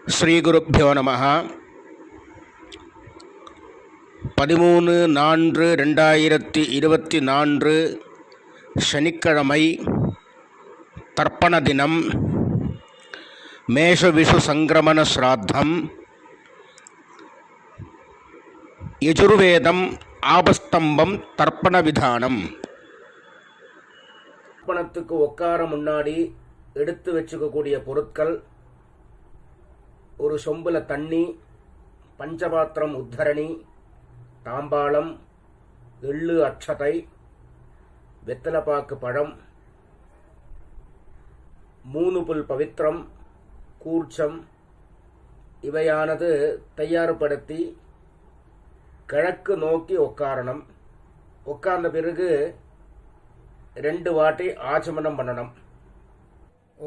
ஸ்ரீகுருப்போ நம. 13/4/2024 சனிக்கிழமை, தர்ப்பண தினம். மேஷவிஷு சங்கிரமண ஸ்ராத்தம். யஜுர்வேதம் ஆபஸ்தம்பம் தர்ப்பண விதானம். தர்ப்பணத்துக்கு உட்கார முன்னாடி எடுத்து வச்சுக்கக்கூடிய பொருட்கள்: ஒரு சொம்புல தண்ணி, பஞ்சபாத்திரம் உத்தரணி, தாம்பாளம், எள்ளு அட்சதை, வெத்தலைப்பாக்கு பழம், 3 புல் பவித்திரம், கூர்ச்சம் இவையானது தயார்படுத்தி கிழக்கு நோக்கி உட்காரணும். உட்கார்ந்த பிறகு 2 வாட்டி ஆச்சமனம் பண்ணணும்.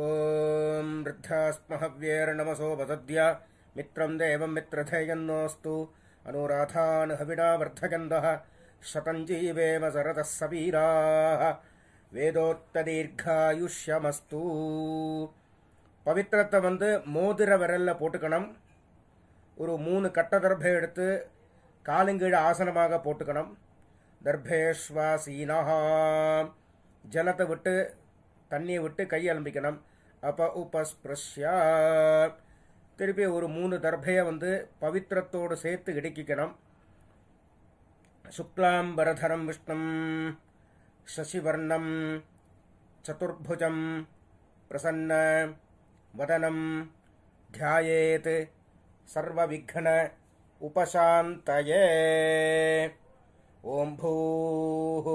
ஓம் ருத்தாஸ்மஹவ்யேர் நமசோ வசத்யா மித்ரம் தேவம் மித்ரதேயன்னோஸ்து அனுராதான் ஹவிடா வர்த்தகந்தः சதஞ்சீவேம சரதः சவீராः வேதோக்ததீர்காயுஷ்யமஸ்து. பவித்திரத்தை மோதிர விரல்ல போட்டுக்கணும். ஒரு 3 கட்ட தர்பை எடுத்து காலுங்கீழ ஆசனமாக போட்டுக்கணும். தர்பேஷ்வாசீனா, ஜலத்தை விட்டு தண்ணியை விட்டு கை அலம்பிக்கணும். அப்ப உபஸ்பிருஷ்யா, திருப்பி ஒரு 3 தர்பையை பவித்திரத்தோடு சேர்த்து இடுக்கிக்கணும். சுக்லாம்பரதரம் விஷ்ணும் சசிவர்ணம் சதுர்புஜம் பிரசன்ன வதனம் தியாயேத் சர்வவிக்ன உபசாந்தயே. ஓம் பூः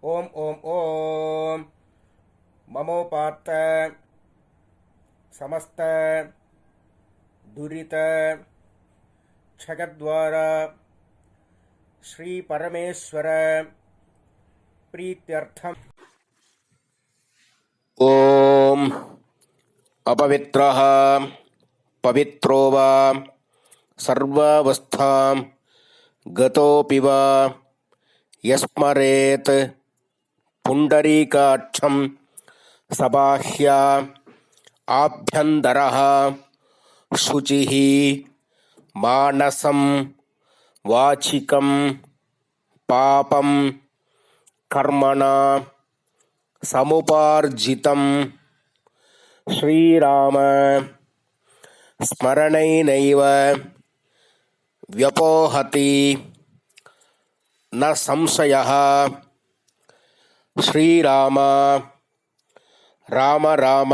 ஓம் ஓம் ஓம் மமோபாத்த சமஸ்த துரித க்ஷயத்வார ஸ்ரீ பரமேஸ்வர பிரீத்யர்த்தம். ஓம் அபவித்ரஹ பவித்ரோ வா சர்வாவஸ்தாம் கதோபி வா யஸ்மரேத் புண்டரீகாட்சம் சபாஹ்யா ஆப்யந்தரஹ சுசிஹி மானசம் வாச்சிகம் பாபம் கர்மணா சமுபார்ஜிதம் ஸ்ரீராம ஸ்மரணைனைவ வ்யபோஹதி ந சம்சயः. ஸ்ரீராம ராம ராம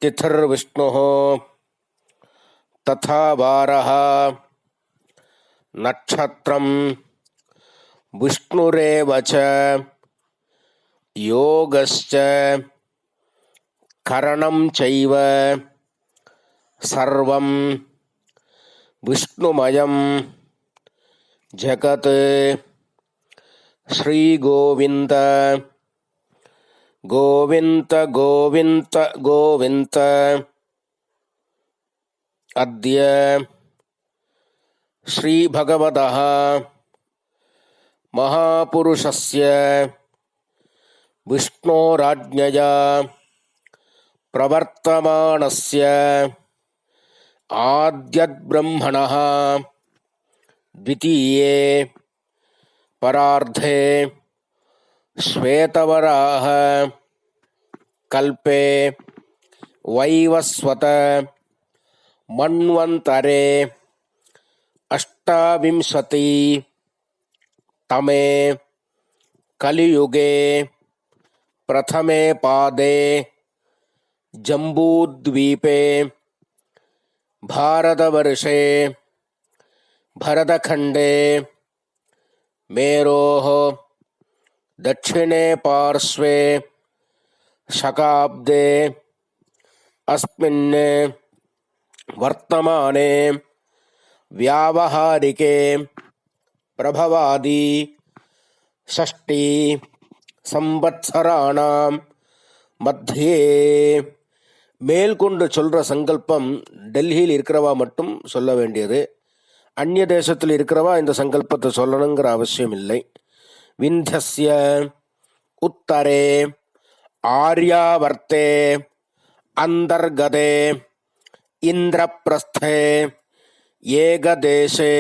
திதிர்விஷ்ணுः ததா வாரः நட்சத்திரம் விஷ்ணுரேவ ச யோகஸ்ச கரணம் சைவ சர்வம் விஷ்ணுமயம் ஜகத். ஸ்ரீ கோவிந்த கோவிந்த கோவிந்த கோவிந்த. அத்ய ஸ்ரீ பகவதः மகாபுருஷஸ்ய விஷ்ணோராஜ்ஞயா பிரவர்த்தமானஸ்ய ஆத்யத்பிரம்மணः த்விதீயே பரார்த்தே ஸ்வேதவராஹ கல்பே வைவஸ்வத மன்வந்தரே அஷ்டாவிம்சதி தமே கலியுகே பிரதமே பாதே ஜம்பூத்வீபே பாரதவர்ஷே பரதகண்டே மேரோः दक्षिणे पार्श्वे शकाब्दे अस्मिन् वर्तमाने व्यावहारिके प्रभवादि षष्ठी संवत्सराणां मध्ये. மேல்கொண்டு சொல்கிற சங்கல்பம் டெல்லியில் இருக்கிறவா மட்டும் சொல்ல வேண்டியது. அந்நிய தேசத்தில் இருக்கிறவா இந்த சங்கல்பத்தை சொல்லணுங்கிற அவசியம் இல்லை. விந்தியஸ்ய உத்தரே ஆர்யாவர்த்தே அந்தர்கதே இந்திரபிரஸ்தே ஏகதேசே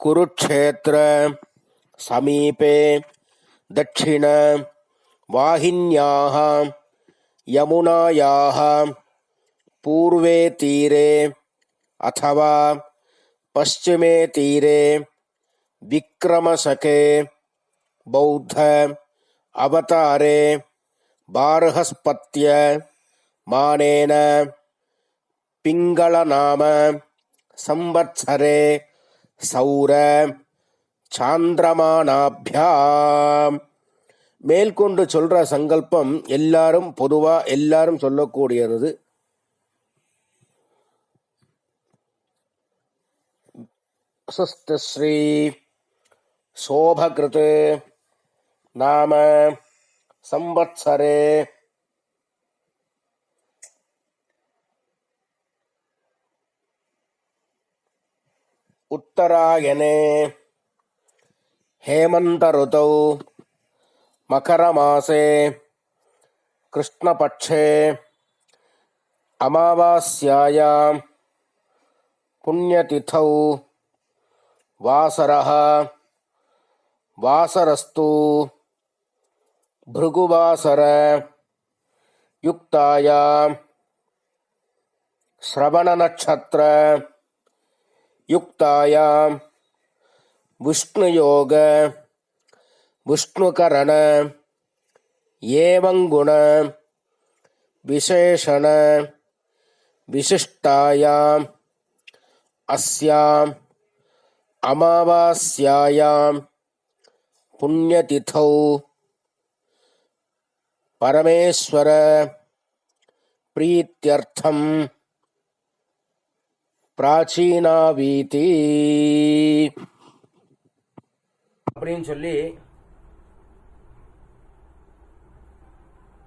குருக்ஷேத்திர சமீபே தட்சிண வாஹின்யாः யமுனாயாः பூர்வே தீரே அथवा பश्चिमे தீரே விக்ரமசகே பௌத்த அவதாரே பார்ஹஸ்பத்ய மானேன பிங்களநாம சம்வத்சரே சௌர சாந்திரமானாபியாம். மேற்கொண்டு சொல்ற சங்கல்பம் எல்லாரும் பொதுவா எல்லாரும் சொல்லக்கூடியது. ஸ்ரீ சோபகிருத் நாம சம்வத்சரே உத்தராயணே ஹேமந்த ருதௌ மகரமாசே கிருஷ்ணபக்ஷே அமாவாஸ்யாயாம் புண்ணியதிதௌ வாசரः வாசரஸ்து பிருகுவாசர யுக்தாயாம் ஸ்ரவண நட்சத்திர யுக்தாயாம் விஷ்ணுயோக விஷ்ணுகரண ஏவங்குண விசேஷண விசிஷ்டாயாம் அஸ்யாம் அமாவாஸ்யாயாம் புண்ணியதிதௌ பரமேஸ்வர பிரீத்யர்த்தம் பிராச்சீனாவீதி அப்படின்னு சொல்லி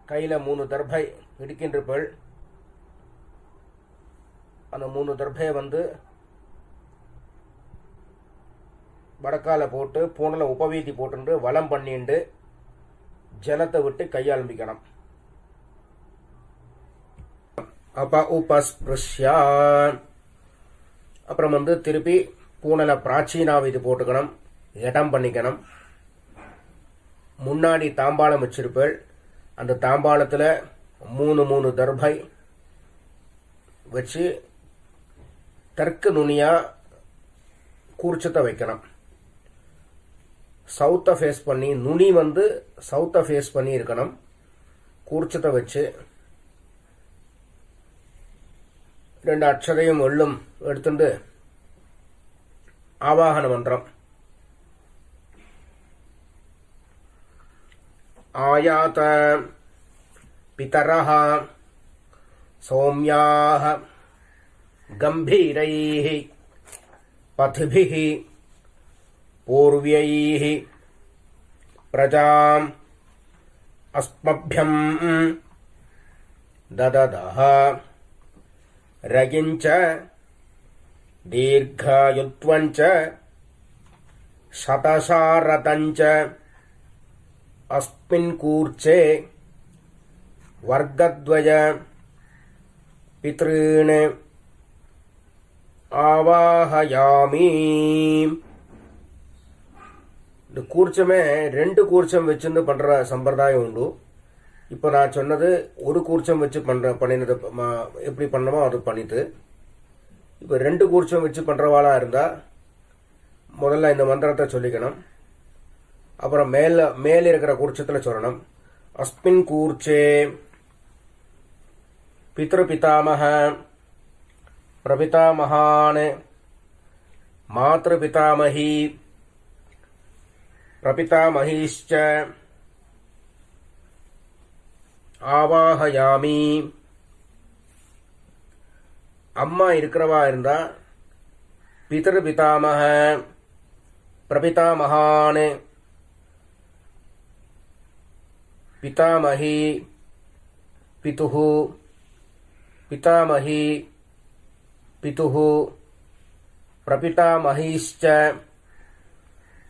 கையில் 3 தர்பை இடுக்கின்றிருப்பள். அந்த 3 தர்பையை வடக்கால போட்டு பூனில் உபவீதி போட்டு வலம் பண்ணிண்டு ஜலத்தை விட்டு கையாளம்பிக்கணும். அப்ப உபஸ்பிருஷ்யா அப்புறம் திருப்பி பூனலை பிராச்சீனாவீதி போட்டுக்கணும், இடம் பண்ணிக்கணும். முன்னாடி தாம்பாளம் வச்சிருப்பேள். அந்த தாம்பாளத்தில் 3 தர்பை வச்சு தெற்கு நுனியா கூர்ச்சத்தை வைக்கணும். சவுத்தை ஃபேஸ் பண்ணி, நுனி சவுத்தை ஃபேஸ் பண்ணி இருக்கணும். கூர்ச்சத்தை வச்சு 2 அட்சதையும் எள்ளும் எடுத்துட்டு ஆவாகன மந்திரம் ஆயாத பிதரஹ சௌம்யாஹ கம்பீரைஹ பத்பிஹ பூர்வ்யைஹ பிரஜாம் அஸ்மப்யம் தததஹ ரகிஞ்ச தீர்காயுத்வஞ்ச சதசாரதஞ்ச அஸ்மின் கூர்ச்சே வர்க்கத்வய பித்ருன் ஆவாஹயாமி. இந்த கூர்ச்சமே 2 கூர்ச்சம் வச்சுன்னு பண்ற சம்பிரதாயம் உண்டு. இப்போ நான் சொன்னது ஒரு கூர்ச்சம் வச்சு பண்ணினது எப்படி பண்ணமோ அது பண்ணிட்டு, இப்போ 2 கூர்ச்சம் வச்சு பண்றவாளா இருந்தா முதல்ல இந்த மந்திரத்தை சொல்லிக்கணும். அப்புறம் மேல இருக்கிற கூர்ச்சத்துல சொல்லணும். அஸ்மின் கூர்ச்சே பித்ரு பிதாமக பிரபிதாமகான் மாத்ரு பிதாமகி பிரபிதாமகிஷ்ச ஆவாஹயாமி. அம்மா இருக்கிறவா இருந்தா பிதரு பிதாமக பிரபிதாமகான் பிதாமகி பிதுஹு பிதாமகி பிதுஹு பிரபிதாமஹீஷ்ச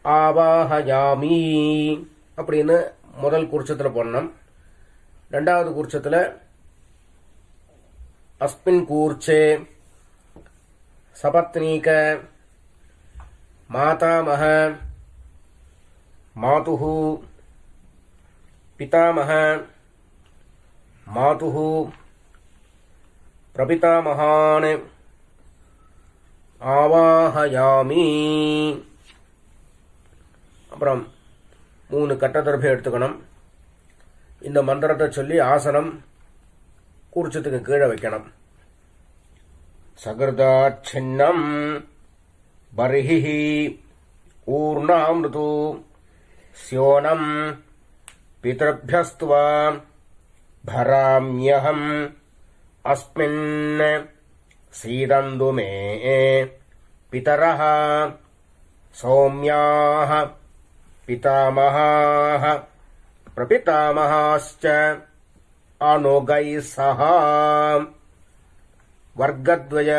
ஆவாஹயாமி அப்படின்னு முதல் கூர்ச்சத்தில் போடணும். ரெண்டாவது கூர்ச்சத்தில் அஸ்மின் கூர்ச்சே சபத்னீக மாதாமஹ மாதுஹு பிதாமஹ மாதுஹு பிரபிதாமஹான் ஆவாஹயாமி. அப்புறம் 3 கட்டதர்பை எடுத்துக்கணும். இந்த மந்திரத்தை சொல்லி ஆசனம் கூர்ச்சத்துக்கு கீழே வைக்கணும். சகிருதாச்சின்னம் பர்ஹி ஊர்ணாமிருது ஸ்யோனம் பிதர்பியஸ்துவா பராம்யஹம் அஸ்மின் சீதந்து மே பிதரஹ சௌம்யாஹ பிதாமஹாஹ பிரபிதாமஹாஸ்ச அனுகைः சஹ வர்க்கத்வய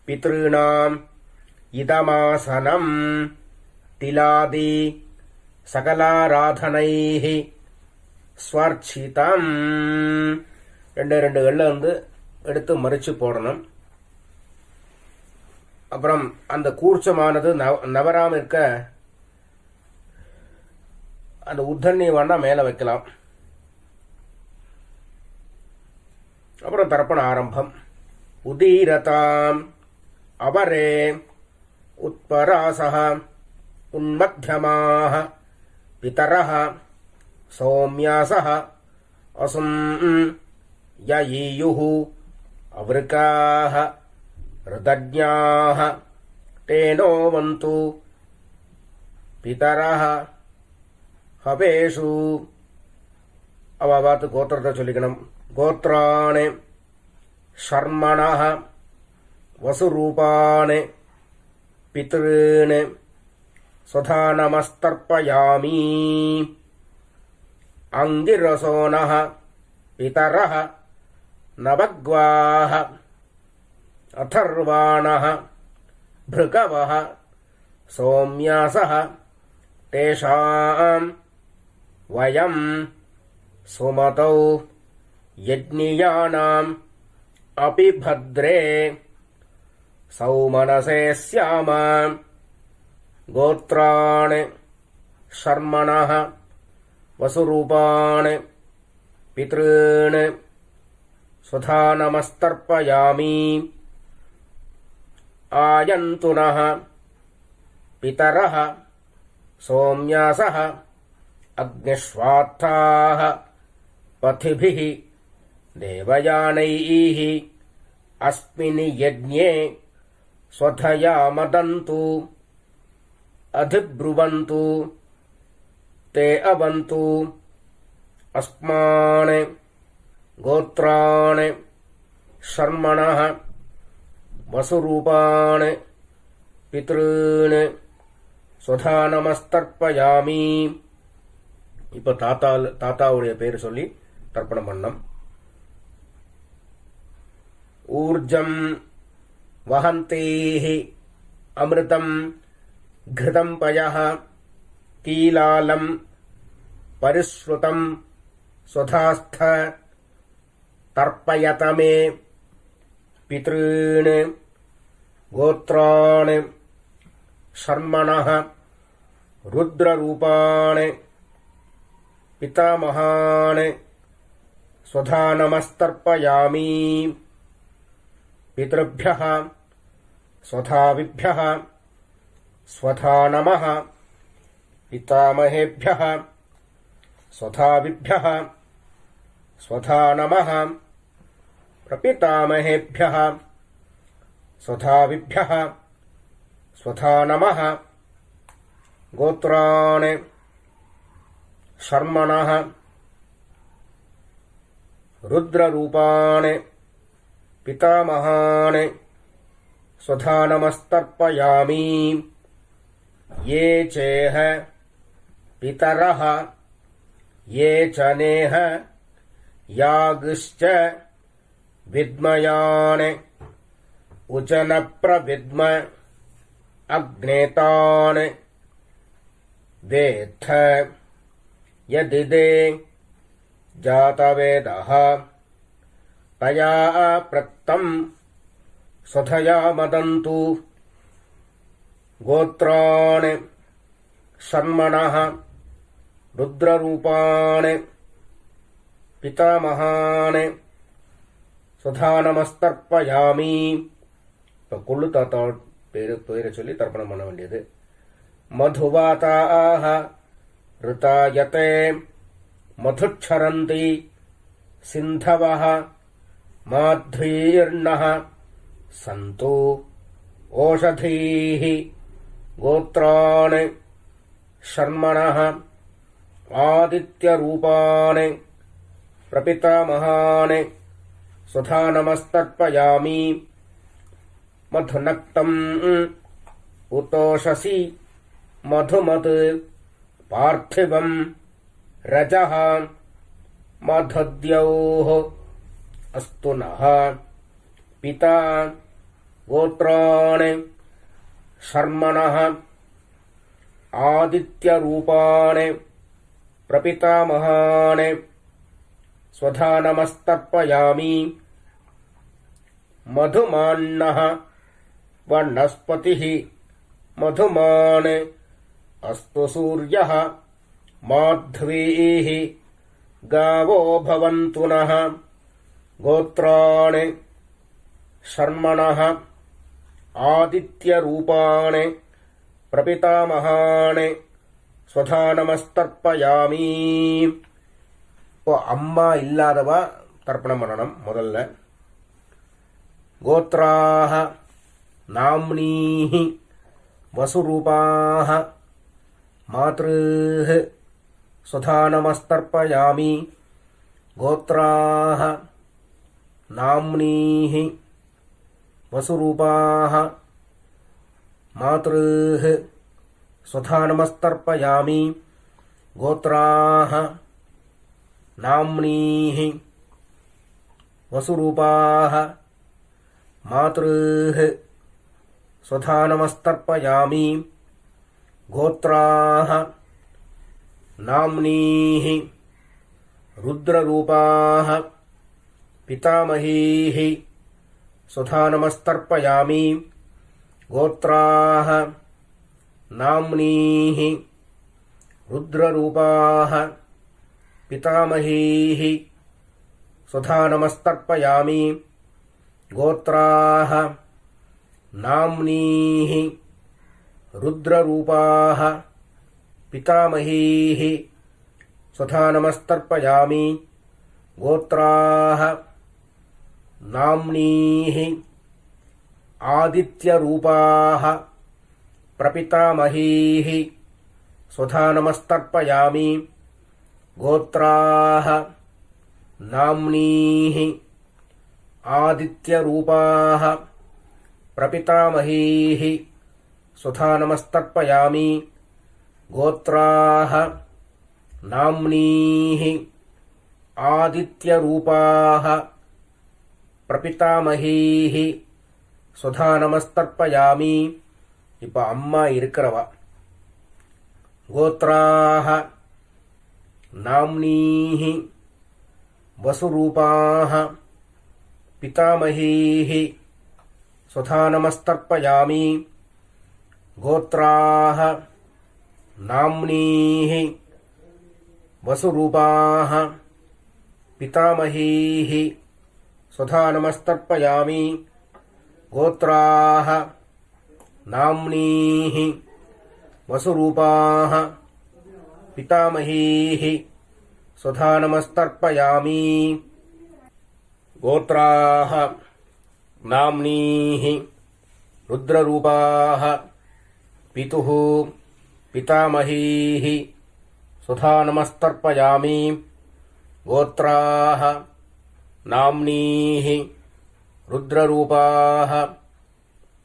பித்ருணாம் இதமாசனம் திலாதி சகலாராதனைः ஸ்வர்ச்சிதம். 2 கல்ல எடுத்து மறிச்சு போடணும். அப்புறம் அந்த கூர்ச்சமானது நவராம இருக்க அந்த உத்தண்ணி வேணா மேல வைக்கலாம். அப்புறம் தர்ப்பண ஆரம்பம். உதீரதாம் அவரே உத்பராசஹ உன்மத்யமாஹ பிதரஹ சௌம்யாசஹ அசும் யயீயுஹு அவ்ருகாஹ ருதஜ்ஞாஹ தேனோ வந்து பிதரஹ ஹவேஷு. அவாத்து கோத்திரத்தை சொல்லிக்கணும். கோத்ராணி ஷர்மணஹ வசுரூபாணி பித்ருணி சுதா நமஸ்தர்ப்பயாமி. அங்கிரசோனஹ பிதரஹ நபக்வாஹ அதர்வாணஹ பிருகவஹ சௌம்யாசஹ தேஷாம் வயம் சுமதௌ யஜ்ஞியானாம் அபி பத்ரே சௌமனசே ஸ்யாம. கோத்ராணி ஷர்மணஹ வசுரூபாணி பித்ருணி சுதா நமஸ்தர்ப்பயாமி. ஆயந்துனஹ பிதரஹ சௌம்யாசஹ அக்னிஷ்வாத்தாஹ பதிபிஹ தேவயானைः அஸ்மின் யஜ்ஞே ஸ்வதயா மதந்து அதிப்ருவந்து தே அவந்து அஸ்மான் கோத்ராணி ஷர்மணஹ வசுரூபாணி பித்ருணி சுதா நமஸ்தர்ப்பயாமி. இப்போ தாத்தாவுடைய பேர் சொல்லி தர்ப்பணம் பண்ணம். ஊர்ஜம் வஹந்தேஹி அமிர்தம் घृतं पयः कीलालं परिश्रुतं स्वधास्थ तर्पयत मे पितॄन् गोत्रान् शर्मणः रुद्ररूपान् पितामहान् स्वधा नमस्तर्पयामि. पितृभ्यः स्वधाविभ्यः स्वधा नमः. पितामहेभ्यः स्वधाविभ्यः स्वधा नमः. प्रपितामहेभ्यः स्वधाविभ्यः स्वधा नमः. गोत्रान् शर्मणः रुद्ररूपान् पितामहान् स्वधा नमस्तर्पयामि. ये चेह पितरः ये च नेह यागश्च विद्मयान् उचन प्रविद्म अग्नेतान् वेत्थ यदिदे जातवेदः तया प्रत्तम् स्वधया मदन्तु गोत्रान् शर्मणः रुद्ररूपान् पितामहान् स्वधा नमस्तर्पयामि. இப்போ கொள்ளு தாத்தா பேரை சொல்லி தர்ப்பணம் பண்ண வேண்டியது. மதுவாதாக ரிதாயதே மதுச்சரந்தி சிந்தவः மாத்வீர்ணः சந்து ஓஷதீः கோத்ரான் ஷர்மணः ஆதித்யரூபான் பிரபிதாமகான் स्वधा नमस्तर्पयामि. मधुनक्तम् उतोषसि मधुमत् पार्थिवम् रजः मधुद्यौः अस्तु नः पिता गोत्रान् शर्मणः आदित्यरूपान् प्रपितामहान् स्वधा नमस्तर्पयामि. मधुमान्नः वनस्पतिः मधुमान् अस्तु सूर्यः माध्वीः गावो भवन्तु नः गोत्रान् शर्मणः आदित्यरूपान् प्रपितामहान् स्वधा नमस्तर्पयामि. இப்போ அம்மா இல்லாதவா தர்ப்பணம் பண்ணணும். முதல்ல கோத்ராஹ நாம்னீஹி வசுரூபாஹ மாத்ருஹ स्वधा नमस्तर्पयामि. गोत्राः नाम्नीः वसुरूपाः मातृः स्वधा नमस्तर्पयामि. गोत्राः नाम्नीः वसुरूपाः मातृः स्वधा नमस्तर्पयामि. गोत्राः नाम्नीः रुद्ररूपाः पितामहीः स्वधा नमस्तर्पयामि. गोत्राः नाम्नीः रुद्ररूपाः पितामहीः स्वधा नमस्तर्पयामि. गोत्राः नाम्नीः रुद्ररूपाः पितामहीः स्वधा नमस्तर्पयामि. गोत्राः नाम्नीः आदित्यरूपाः प्रपितामहीः स्वधा नमस्तर्पयामि. गोत्राः नाम्नीः आदित्यरूपाः प्रपितामहीः स्वधा नमस्तर्पयामि. गोत्राः नाम्नीः आदित्यरूपाः प्रपितामहीः स्वधा नमस्तर्पयामि. இப்ப அம்மா இருக்கிறவா गोत्राः नाम्नीः वसुरूपाः पितामहीः स्वधा नमस्तर्पयामि. गोत्राः नाम्नीः वसुरूपाः पितामहीः स्वधा नमस्तर्पयामि. गोत्राः नाम्नीः वसुरूपाः पितामहीः स्वधा नमस्तर्पयामि. गोत्राः नाम्नीः रुद्ररूपाः पितुः पितामहीः स्वधा नमस्तर्पयामि. गोत्राः नाम्नीः रुद्ररूपाः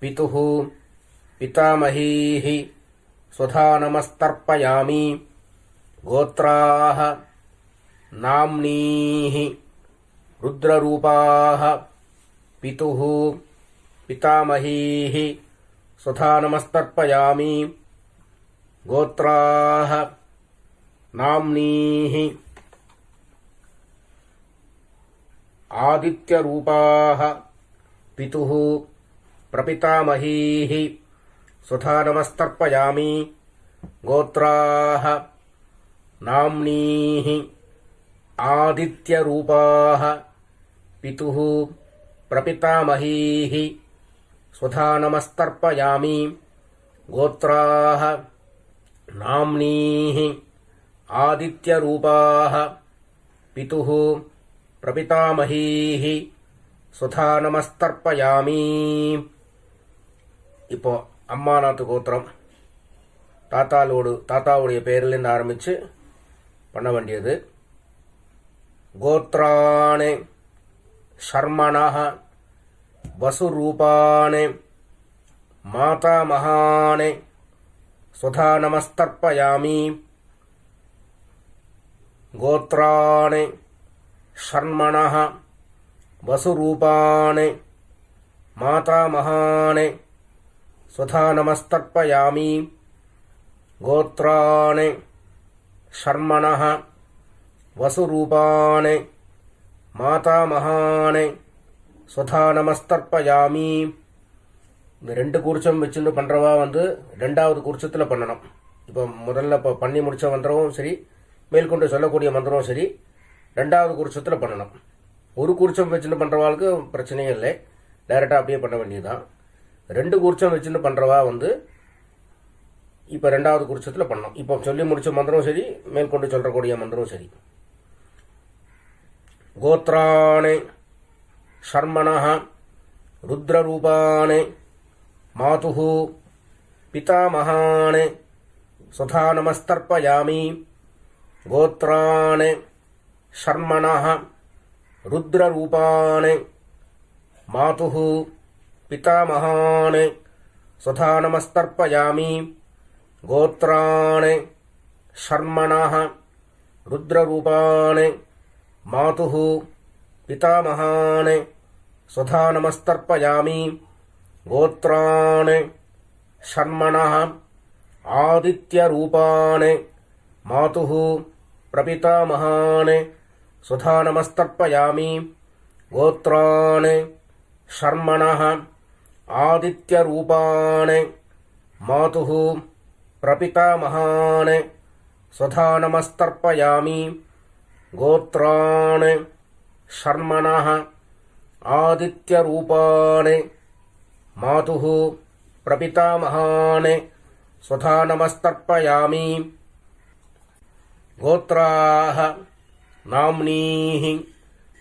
पितुः पितामहीः स्वधा नमस्तर्पयामि. गोत्राः नाम्नीः रुद्ररूपाः पितुः पितामहीः स्वधा नमस्तर्पयामि गोत्राः नाम्नीः आदित्यरूपाः पितुः प्रपितामहीः स्वधा नमस्तर्पयामि गोत्राः नाम्नीः आदित्यरूपाः पितुः प्रपितामहीः स्वधा नमस्तर्पयामि गोत्राः नाम्नीः आदित्यरूपाः पितुः प्रपितामहीः स्वधा नमस्तर्पयामि. இப்போ அம்மாநாத்து கோத்திரம் தாத்தாவுடைய பேரிலிருந்து ஆரம்பிச்சு பண்ண வேண்டியது. கோத்ராணே ஷர்மணः வசுரூபாணே மாதாமஹானே स्वधा नमस्तर्पयामि गोत्राणि षण्मणः वसुरूपाणि मातामहाने स्वधा नमस्तर्पयामि गोत्राणि षण्मणः वसुरूपाणि मातामहाने स्वधा नमस्तर्पयामि. இந்த ரெண்டு கூர்ச்சம் வச்சுன்னு பண்றவா ரெண்டாவது கூர்ச்சத்துல பண்ணணும். இப்போ முதல்ல பண்ணி முடிச்ச மந்திரமும் சரி, மேற்கொண்டு சொல்லக்கூடிய மந்திரமும் சரி, ரெண்டாவது கூர்ச்சத்துல பண்ணணும். ஒரு கூர்ச்சம் வச்சுன்னு பண்றவாளுக்கு பிரச்சனையே இல்லை, டைரக்டா அப்படியே பண்ண வேண்டியதுதான். ரெண்டு கூர்ச்சம் வச்சுன்னு பண்றவா இப்ப ரெண்டாவது கூர்ச்சத்துல பண்ணணும். இப்போ சொல்லி முடிச்ச மந்திரமும் சரி, மேற்கொண்டு சொல்லக்கூடிய மந்திரமும் சரி. கோத்ராணே ஷர்மணः ருத்ரரூபாணே मातुः पितामहाने स्वधा नमस्तर्पयामि गोत्राणे शर्मणः रुद्ररूपाणे मातुः पितामहाने स्वधा नमस्तर्पयामि गोत्राणे शर्मणः रुद्ररूपाणे मातुः पितामहाने स्वधा नमस्तर्पयामि गोत्राणि षण्मणः आदित्यरूपाणि मातुः प्रपितामहाने स्वधा नमस्तर्पयामि गोत्राणि षण्मणः आदित्यरूपाणि मातुः प्रपितामहाने स्वधा नमस्तर्पयामि गोत्राणि षण्मणः आदित्यरूपाणि मातुः प्रपितामहाने स्वधा नमस्तर्पयामि. गोत्राः नाम्नीः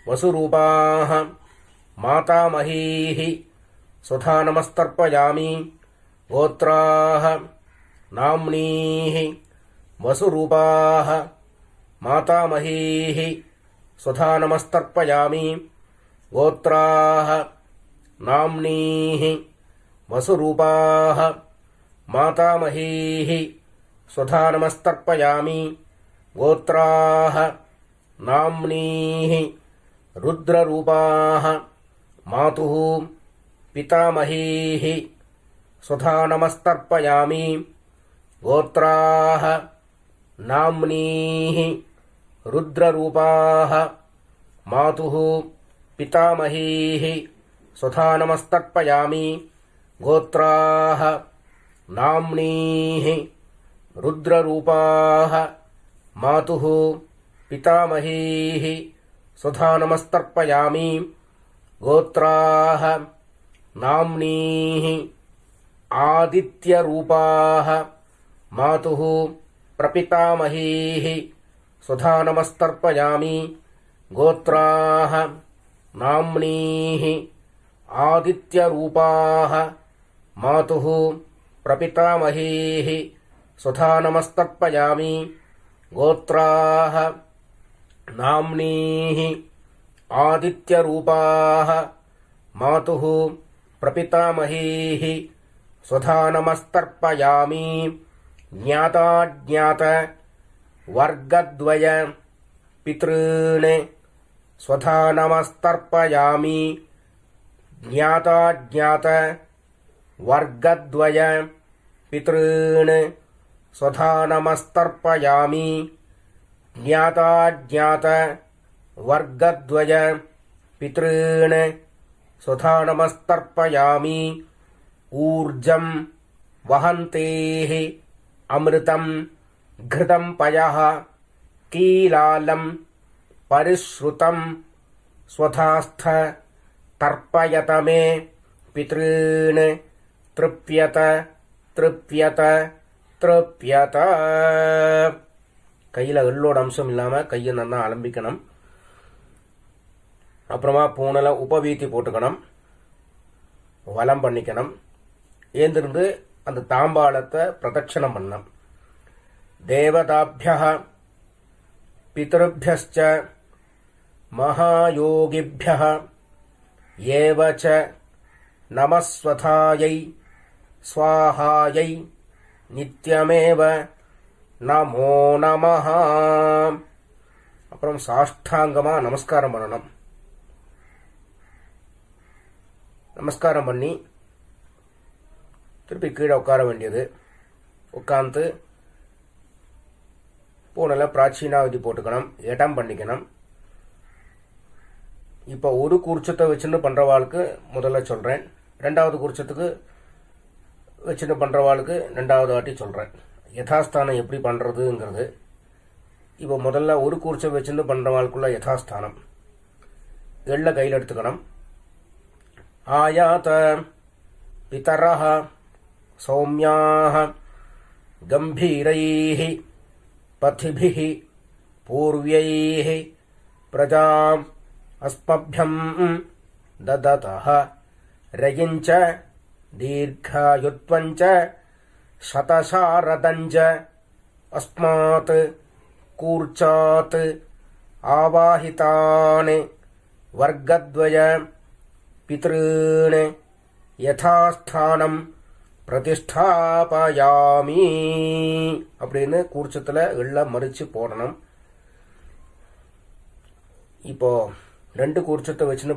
वसुरूपाः मातामहीः स्वधा नमस्तर्पयामि गोत्राः नाम्नीः वसुरूपाः मातामहीः स्वधा नमस्तर्पयामि गोत्राः नाम्नीः वसुरूपाः मातामहीः स्वधा नमस्तर्पयामि गोत्राः नाम्नीः रुद्ररूपाः मातुः पितामहीः स्वधा नमस्तर्पयामि गोत्राः नाम्नीः रुद्ररूपाः मातुः पितामहीः स्वधा नमस्तर्पयामि गोत्राः नाम्नीः रुद्ररूपाः मातुः पितामहीः स्वधा नमस्तर्पयामि गोत्राः नाम्नीः आदित्यरूपाः मातुः प्रपितामहीः स्वधा नमस्तर्पयामि गोत्राः नाम्नीः आदित्यरूपाः मातुः प्रपितामहीः स्वधा नमस्तर्पयामि गोत्राः नाम्नीः आदित्यरूपाः मातुः प्रपितामहीः स्वधा नमस्तर्पयामि. ज्ञाताज्ञात वर्गद्वय पितॄन् स्वधा नमस्तर्पयामि. ज्ञाताज्ञात வர்க்கத்வய பித்ருன் ஸ்வதா நமஸ்தர்ப்பயாமி ஞாதாஜ்ஞாத வர்க்கத்வய பித்ருன் ஸ்வதா நமஸ்தர்ப்பயாமி ஊர்ஜம் வஹந்தேஹ அமிர்தம் घृतं पयः कीलालं परिश्रुतं स्वधास्थ तर्पयत मे पितॄन् तृप्यत तृप्यत तृप्यत கையில் எள்ளோட அம்சம் இல்லாமல் கையை நல்லா அலம்பிக்கணும். அப்புறமா பூனல உபவீத்தி போட்டுக்கணும். வலம் பண்ணிக்கணும். ஏந்திருந்து அந்த தாம்பாளத்தை பிரதட்சணம் பண்ணணும். தேவதாभ्यः பிதृभ्यश्च महायोगिभ्यः एव च नमस्वथायै स्वाहायै नित्यमेव நமோ நமஹ. அப்புறம் சாஷ்டாங்கமா நமஸ்காரம் பண்ணணும். நமஸ்காரம் பண்ணி திருப்பி கீழே உட்கார வேண்டியது. உட்காந்து பூனல பிராச்சீனாவதி போட்டுக்கணும். இடம் பண்ணிக்கணும். இப்போ ஒரு கூர்ச்சத்தை வச்சுன்னு பண்றவாளுக்கு முதல்ல சொல்றேன். ரெண்டாவது கூர்ச்சத்துக்கு வச்சுன்னு பண்றவாளுக்கு ரெண்டாவது வாட்டி சொல்றேன். யதாஸ்தானம் எப்படி பண்றதுங்கிறது. இப்போ முதல்ல ஒரு கூர்ச்சம் வச்சுன்னு பண்றவாளுக்குள்ள யதாஸ்தானம். எள்ள கையில் எடுத்துக்கணும். ஆயாத பிதரஹ சௌமியாஹ கம்பீரைஹ पथिभिः पूर्व्यैः प्रजाम् अस्मभ्यं ददतः रयिञ्च दीर्घायुत्वञ्च शतशारदञ्च अस्मात् कूर्चात् आवाहितान् वर्गद्वय पितॄन् यथास्थानम् பிரதிஷ்டாபயாமி அப்படின்னு கூர்ச்சத்தில் எள்ள மறிச்சு போடணும். இப்போ ரெண்டு கூர்ச்சத்தை வச்சுன்னு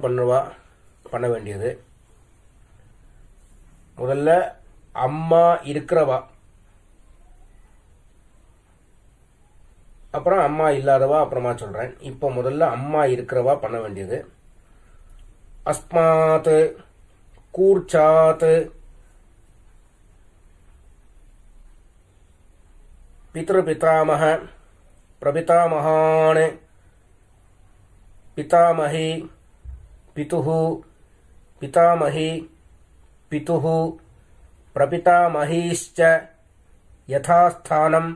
பண்ண வேண்டியது. முதல்ல அம்மா இருக்கிறவா, அப்புறம் அம்மா இல்லாதவா அப்புறமா சொல்றேன். இப்போ முதல்ல அம்மா இருக்கிறவா பண்ண வேண்டியது. அஸ்மாத் கூர்ச்சாத் पितृपितामह प्रपितामहान् पितामही पितुः पितामही पितुः प्रपितामहीश्च यथास्थानं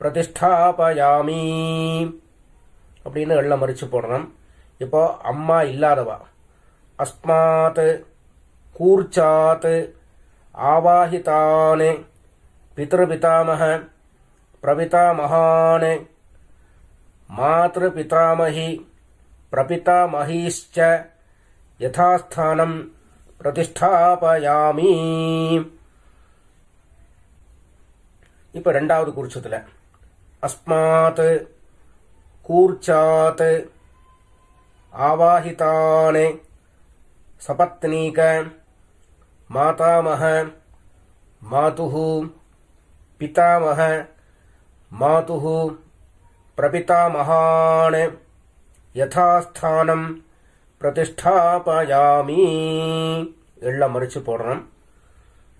प्रतिष्ठापयामि அப்படின்னு எள்ள மறிச்சு போடணும். இப்போ அம்மா இல்லாதவா அஸ்மாத் கூர்ச்சாத் ஆவாஹிதாन् पितृपितामह प्रपितामहान् मातृपितामही प्रपितामहीश्च यथास्थानं प्रतिष्ठापयामि. இப்போ ரெண்டாவது கூர்ச்சத்தில் அஸ்மாத் கூர்ச்சாத் ஆவாஹிதாन् சபத்னீக மாதாமஹ மாதுः पितामह मातुः प्रपितामहान् यथास्थानं प्रतिष्ठापयामि எள்ள மறிச்சு போடணும்.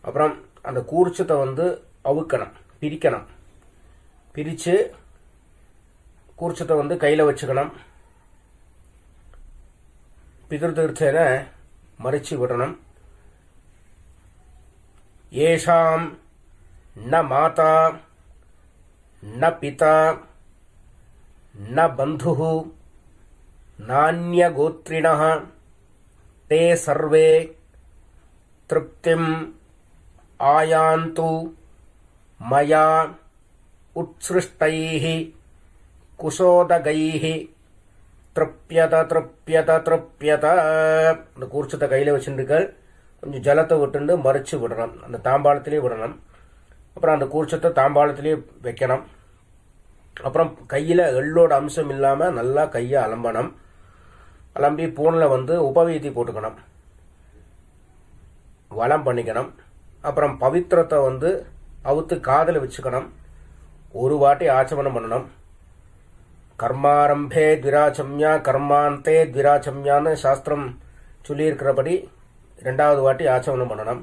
அப்புறம் அந்த கூர்ச்சத்தை அவுக்கணும், பிரிக்கணும். பிரித்து கூர்ச்சத்தை கையில் வச்சுக்கணும். பிதிருத்தீர்த்தேன மறிச்சு விடணும். ஏஷாம் न माता न पिता न बन्धुः नान्यगोत्रिणः ते सर्वे तृप्तिम् आयान्तु मया उत्सृष्टैः कुशोदगैः तृप्यत तृप्यत तृप्यत. அந்த கூர்ச்சத்தை கையில் வச்சுருக்கள். கொஞ்சம் ஜலத்தை விட்டு மறிச்சு விடணும். அந்த தாம்பாளத்திலே விடணும். அப்புறம் அந்த கூர்ச்சத்தை தாம்பாளத்திலே வைக்கணும். அப்புறம் கையில் எள்ளோட அம்சம் இல்லாமல் நல்லா கையை அலம்பணும். அலம்பி பூனில் உபவீதி போட்டுக்கணும். வலம் பண்ணிக்கணும். அப்புறம் பவித்திரத்தை வந்து அவுத்து காதில் வச்சுக்கணும். ஒரு வாட்டி ஆச்சமனம் பண்ணணும். கர்மாரம்பே த்விராச்சம்யா கர்மாந்தே த்விராச்சம்யான்னு சாஸ்திரம் சொல்லியிருக்கிறபடி 2வது வாட்டி ஆச்சமனம் பண்ணணும்.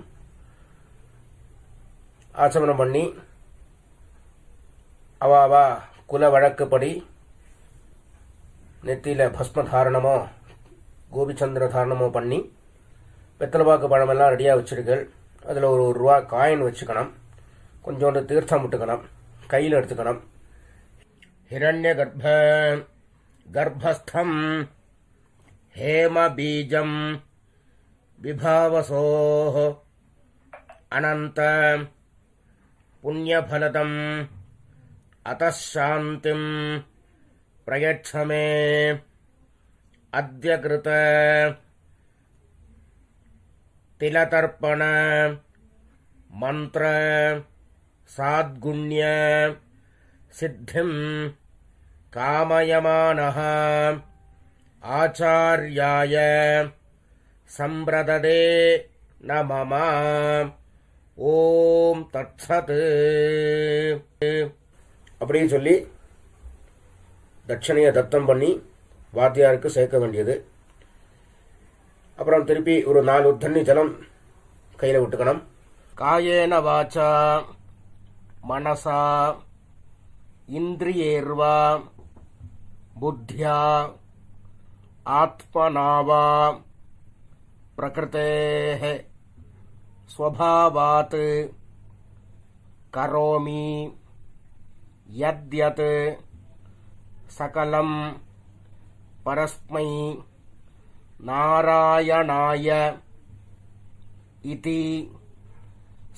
ஆச்சமனம் பண்ணி அவா குல வழக்குப்படி நெத்தியில பஸ்ம தாரணமோ கோபிச்சந்திர தாரணமோ பண்ணி வெத்தலைப்பாக்கு பழமெல்லாம் ரெடியாக வச்சிருக்கள். அதில் ஒரு ரூபா காயின் வச்சுக்கணும். கொஞ்சோண்டு தீர்த்தம் விட்டுக்கணும். கையில் எடுத்துக்கணும். ஹிரண்ய கர்ப்பஸ்தம் ஹேம பீஜம் விபாவசோ அனந்த புண்ணியபலதம் அதாந்திம் பிரயட்சமே அத்ய கிருத திலதர்ப்பண மந்திர சாத்குண்ய சித்திம் காமயமானஹ ஆச்சார்யாய சம்பிரததே நமம. ஓம் தத்சத். அப்படின்னு சொல்லி தட்சணையை தத்தம் பண்ணி வாத்தியாருக்கு சேர்க்க வேண்டியது. அப்புறம் திருப்பி ஒரு 4 தண்ணி ஜலம் கையில் விட்டுக்கணும். காயேன வாச்சா மனசா இந்திரியேர்வா புத்தியா ஆத்மனாவா பிரகிருதேஹ ஸ்வபாவாத் கரோமி யத்யத் சகலம் பரஸ்மை நாராயணாய இதி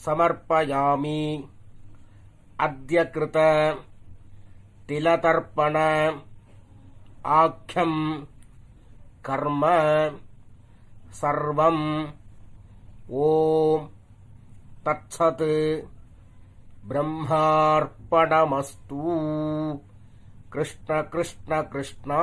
சமர்ப்பயாமி. அத்ய கிருத திலதர்ப்பண ஆக்யம் கர்ம சர்வம். ஓம் தத்சத். பிரம்மார்ப்பணமஸ்து. கிருஷ்ண கிருஷ்ண கிருஷ்ணா.